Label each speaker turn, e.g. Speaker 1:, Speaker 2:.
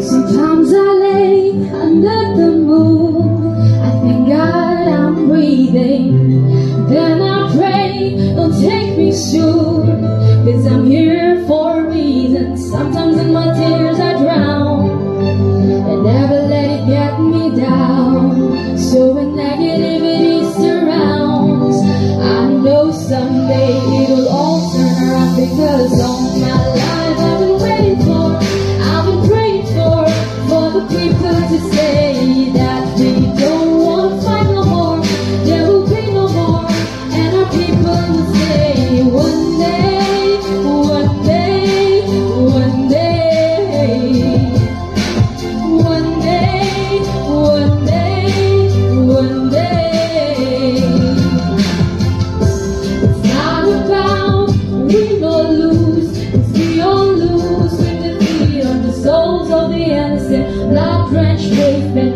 Speaker 1: Sometimes I lay under the moon, I thank God I'm breathing. Then I pray, don't take me soon, 'cause I'm here for a reason. Sometimes in my tears I drown, and never let it get me down. So when negativity surrounds, I know someday it'll all turn around, because all my life I've been waiting for, I've been praying for the people to say that we don't want to fight no more, there will be no more, and our people will say one day, one day, one day, one day, one day, one day. It's not about win or lose, it's we all lose with the feet of the souls of the innocent, blood-drenched pavement.